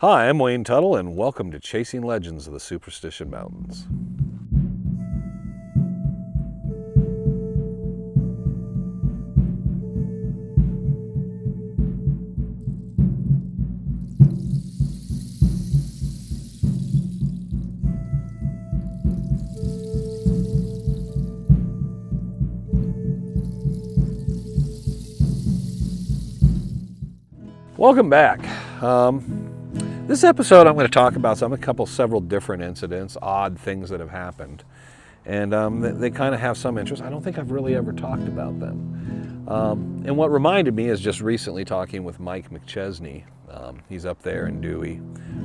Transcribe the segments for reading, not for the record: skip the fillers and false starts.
Hi, I'm Wayne Tuttle, and welcome to Chasing Legends of the Superstition Mountains. Welcome back. This episode I'm going to talk about several different incidents, odd things that have happened. And they kind of have some interest. I don't think I've really ever talked about them. And what reminded me is just recently talking with Mike McChesney. He's up there in Dewey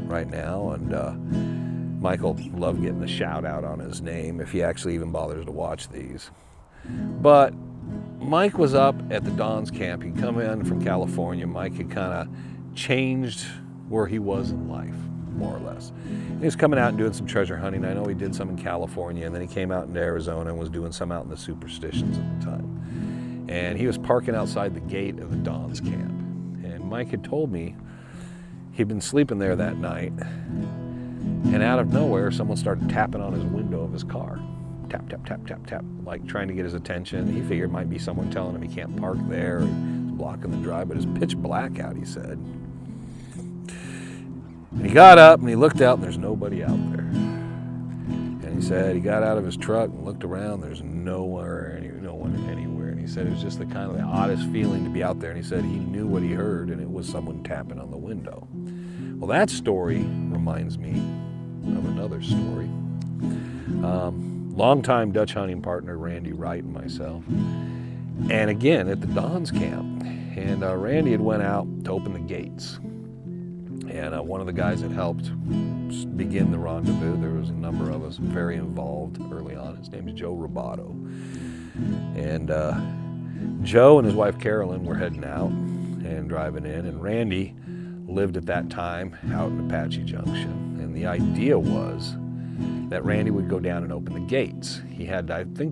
right now, and Michael loved getting a shout out on his name if he actually even bothers to watch these. But Mike was up at the Don's camp. He'd come in from California. Mike had kind of changed where he was in life, more or less. He was coming out and doing some treasure hunting. I know he did some in California, and then he came out into Arizona and was doing some out in the Superstitions at the time. And he was parking outside the gate of the Don's camp. And Mike had told me he'd been sleeping there that night, and out of nowhere, someone started tapping on his window of his car. Tap, tap, tap, tap, tap, like trying to get his attention. He figured it might be someone telling him he can't park there, or he's blocking the drive, but it's pitch black out, he said. And he got up and he looked out and there's nobody out there. And he said he got out of his truck and looked around, there's no one anywhere. And he said it was just the oddest feeling to be out there. And he said he knew what he heard, and it was someone tapping on the window. Well, that story reminds me of another story. Longtime Dutch hunting partner Randy Wright and myself, and again at the Don's camp. And Randy had went out to open the gates, and one of the guys that helped begin the rendezvous, there was a number of us very involved early on. His name is Joe Roboto, and Joe and his wife Carolyn were heading out and driving in, and Randy lived at that time out in Apache Junction, and the idea was that Randy would go down and open the gates. He had,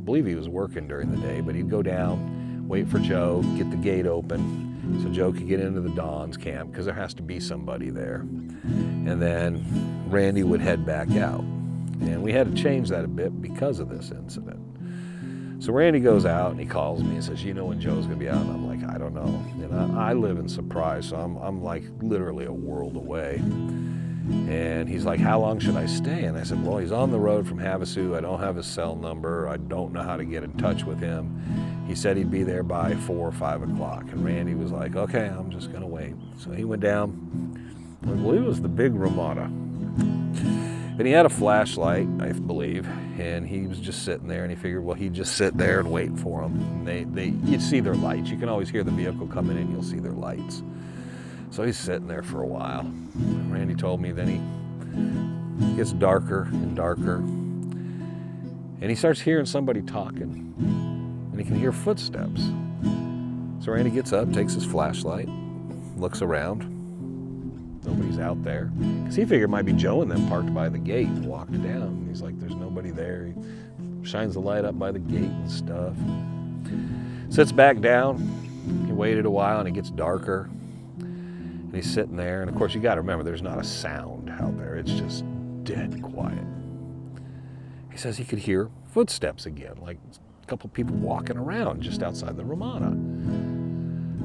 believe he was working during the day, but he'd go down, wait for Joe, get the gate open so Joe could get into the Don's camp, because there has to be somebody there. And then Randy would head back out. And we had to change that a bit because of this incident. So Randy goes out and he calls me and says, you know when Joe's gonna be out? And I'm like, I don't know. And I live in Surprise, so I'm like literally a world away. And he's like, how long should I stay? And I said, well, he's on the road from Havasu. I don't have his cell number. I don't know how to get in touch with him. He said he'd be there by 4 or 5 o'clock. And Randy was like, okay, I'm just gonna wait. So he went down, I believe it was the big Ramada. And he had a flashlight, I believe, and he was just sitting there, and he figured, well, he'd just sit there and wait for them. And you'd see their lights. You can always hear the vehicle coming in, you'll see their lights. So he's sitting there for a while. Randy told me then he gets darker and darker, and he starts hearing somebody talking, and he can hear footsteps. So Randy gets up, takes his flashlight, looks around. Nobody's out there, because he figured it might be Joe and them parked by the gate and walked down. And he's like, there's nobody there. He shines the light up by the gate and stuff. Sits back down. He waited a while, and it gets darker. And he's sitting there, and of course you got to remember there's not a sound out there. It's just dead quiet. He says he could hear footsteps again, like a couple people walking around just outside the Ramada.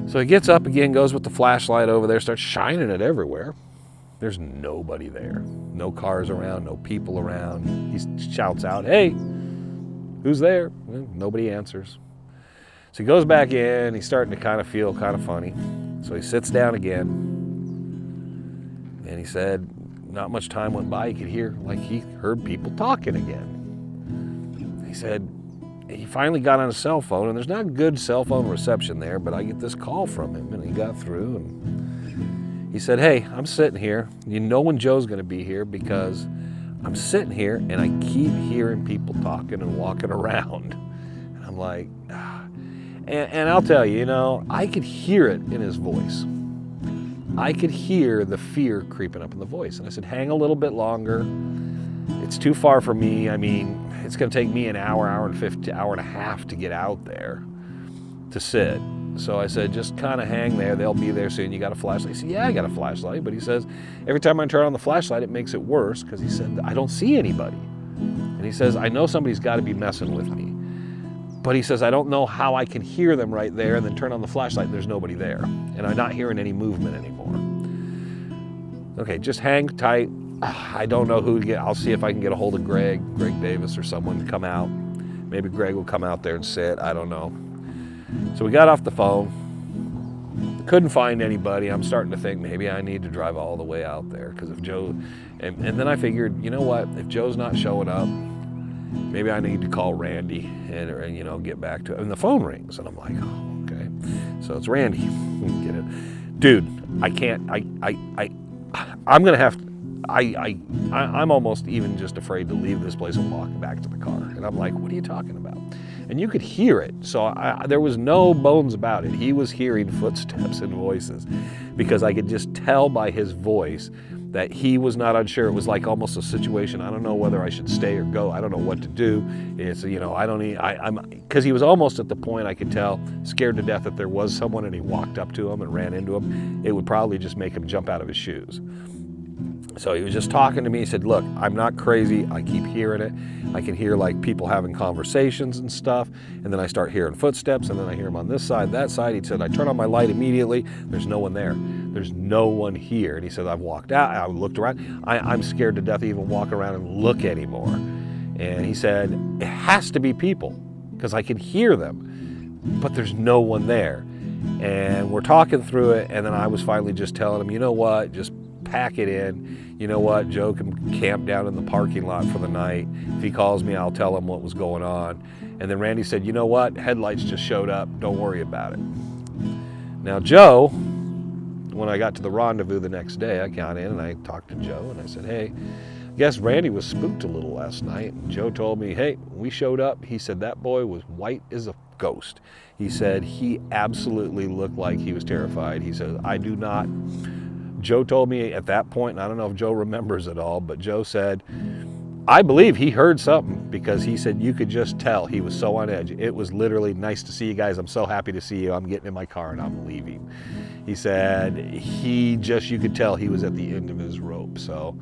So he gets up again, goes with the flashlight over there, starts shining it everywhere. There's nobody there. No cars around, no people around. He shouts out, hey, who's there? Well, nobody answers. So he goes back in, he's starting to kind of feel kind of funny. So he sits down again, and he said not much time went by, he heard people talking again. He said he finally got on his cell phone, and there's not good cell phone reception there, but I get this call from him, and he got through, and he said, hey, I'm sitting here. You know when Joe's gonna be here, because I'm sitting here and I keep hearing people talking and walking around. And I'm like, And I'll tell you, I could hear it in his voice. I could hear the fear creeping up in the voice. And I said, hang a little bit longer. It's too far for me. I mean, it's going to take me an hour and a half to get out there to sit. So I said, just kind of hang there. They'll be there soon. You got a flashlight? He said, yeah, I got a flashlight. But he says, every time I turn on the flashlight, it makes it worse because he said, I don't see anybody. And he says, I know somebody's got to be messing with me. But he says, I don't know how I can hear them right there and then turn on the flashlight and there's nobody there. And I'm not hearing any movement anymore. Okay, just hang tight. I don't know who to get. I'll see if I can get a hold of Greg Davis or someone to come out. Maybe Greg will come out there and sit. I don't know. So we got off the phone. Couldn't find anybody. I'm starting to think maybe I need to drive all the way out there because if Joe, and then I figured, you know what? If Joe's not showing up, maybe I need to call Randy and you know, get back to it. And the phone rings and I'm like, oh, okay. So it's Randy. Get it. Dude, I can't, I'm going to have to, I'm almost even just afraid to leave this place and walk back to the car. And I'm like, what are you talking about? And you could hear it. So there was no bones about it. He was hearing footsteps and voices because I could just tell by his voice that he was not unsure. It was like almost a situation. I don't know whether I should stay or go. I don't know what to do. It's, you know, because he was almost at the point I could tell, scared to death that there was someone and he walked up to him and ran into him. It would probably just make him jump out of his shoes. So he was just talking to me. He said, look, I'm not crazy. I keep hearing it. I can hear like people having conversations and stuff. And then I start hearing footsteps and then I hear them on this side, that side. He said, I turn on my light immediately. There's no one there. There's no one here. And he said, I've walked out. I looked around. I'm scared to death to even walk around and look anymore. And he said, it has to be people because I can hear them, but there's no one there. And we're talking through it. And then I was finally just telling him, you know what, just pack it in. You know what, Joe can camp down in the parking lot for the night. If he calls me, I'll tell him what was going on. And then Randy said, you know what, headlights just showed up. Don't worry about it. Now Joe, when I got to the rendezvous the next day, I got in and I talked to Joe and I said, hey, I guess Randy was spooked a little last night. And Joe told me, hey, when we showed up, he said that boy was white as a ghost. He said he absolutely looked like he was terrified. He said, I do not. Joe told me at that point, and I don't know if Joe remembers it all, but Joe said, I believe he heard something because he said you could just tell he was so on edge. It was literally nice to see you guys. I'm so happy to see you. I'm getting in my car and I'm leaving. He said you could tell he was at the end of his rope. So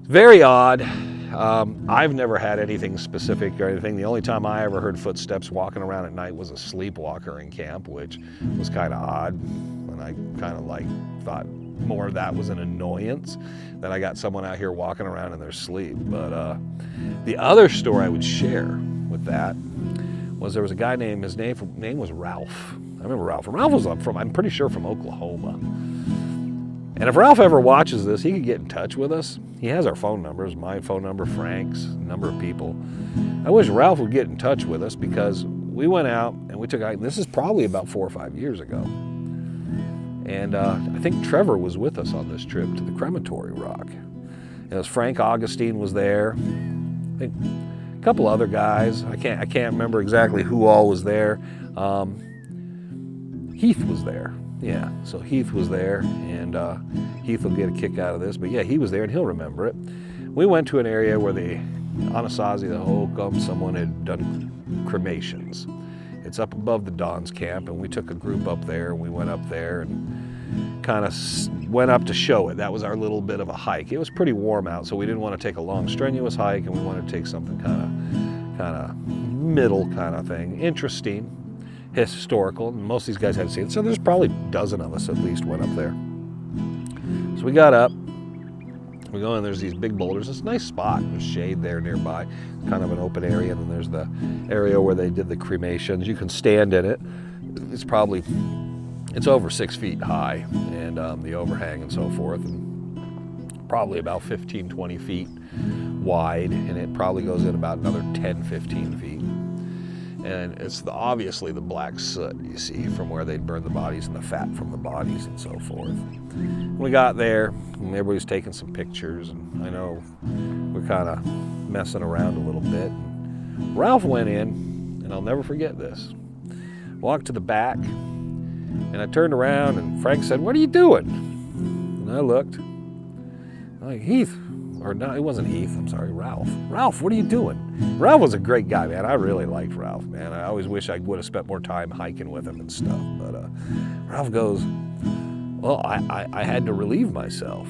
very odd. I've never had anything specific or anything. The only time I ever heard footsteps walking around at night was a sleepwalker in camp, which was kind of odd. And I kind of like thought more of that was an annoyance that I got someone out here walking around in their sleep. But the other story I would share with that was there was a guy named, his name was Ralph. I remember Ralph. Ralph was I'm pretty sure from Oklahoma. And if Ralph ever watches this, he could get in touch with us. He has our phone numbers, my phone number, Frank's, a number of people. I wish Ralph would get in touch with us because we went out and we took, this is probably about 4 or 5 years ago. And I think Trevor was with us on this trip to the Crematory Rock. And it was Frank Augustine was there. I think a couple other guys. I can't remember exactly who all was there. Heath was there. Yeah, so Heath was there, and Heath will get a kick out of this. But yeah, he was there, and he'll remember it. We went to an area where the Anasazi, the Holcomb, someone had done cremations. It's up above the Don's camp, and we took a group up there, and we went up there and kind of went up to show it. That was our little bit of a hike. It was pretty warm out, so we didn't want to take a long, strenuous hike, and we wanted to take something kind of middle kind of thing. Interesting, historical, and most of these guys hadn't seen it, so there's probably a dozen of us at least went up there. So we got up, we go in, there's these big boulders. It's a nice spot. There's shade there nearby, kind of an open area, and then there's the area where they did the cremations. You can stand in it. It's over 6 feet high, and the overhang and so forth, and probably about 15, 20 feet wide, and it probably goes in about another 10, 15 feet. And it's obviously the black soot you see from where they'd burned the bodies and the fat from the bodies and so forth. We got there, and everybody was taking some pictures, and I know we're kind of messing around a little bit. And Ralph went in, and I'll never forget this. Walked to the back, and I turned around, and Frank said, "What are you doing?" And I looked. I'm like, "Heath, or no, it wasn't Heath, I'm sorry, Ralph. Ralph, what are you doing? Ralph was a great guy, man. I really liked Ralph, man. I always wish I would have spent more time hiking with him and stuff. But Ralph goes, well, I had to relieve myself.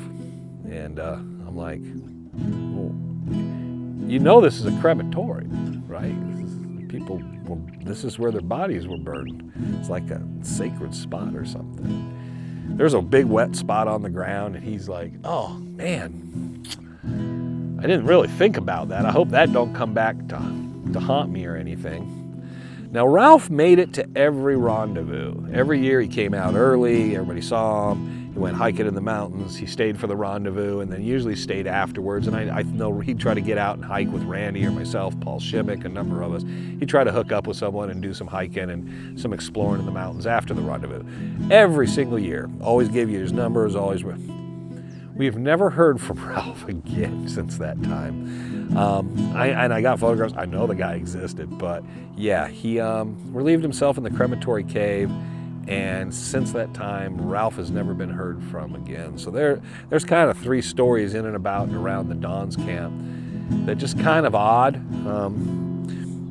And I'm like, well, you know this is a crematorium, right? This is where their bodies were burned. It's like a sacred spot or something. There's a big wet spot on the ground, and he's like, oh, man, I didn't really think about that. I hope that don't come back to haunt me or anything. Now, Ralph made it to every rendezvous. Every year he came out early, everybody saw him. He went hiking in the mountains, he stayed for the rendezvous, and then usually stayed afterwards. And I know he'd try to get out and hike with Randy or myself, Paul Shimmick, a number of us. He'd try to hook up with someone and do some hiking and some exploring in the mountains after the rendezvous. Every single year, always gave you his numbers, always. We've never heard from Ralph again since that time. I got photographs, I know the guy existed, but yeah, he relieved himself in the crematory cave. And since that time, Ralph has never been heard from again. So there's kind of 3 stories in and about and around the Don's camp that just kind of odd.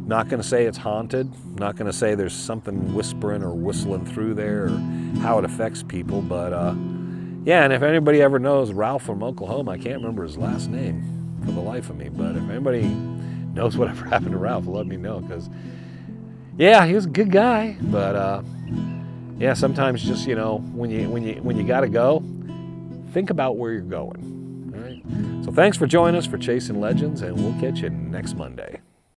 Not going to say it's haunted. Not going to say there's something whispering or whistling through there or how it affects people. But yeah, and if anybody ever knows Ralph from Oklahoma, I can't remember his last name for the life of me. But if anybody knows whatever happened to Ralph, let me know. Because yeah, he was a good guy, but yeah, sometimes just, you know, when you got to go, think about where you're going. All right? So thanks for joining us for Chasing Legends, and we'll catch you next Monday.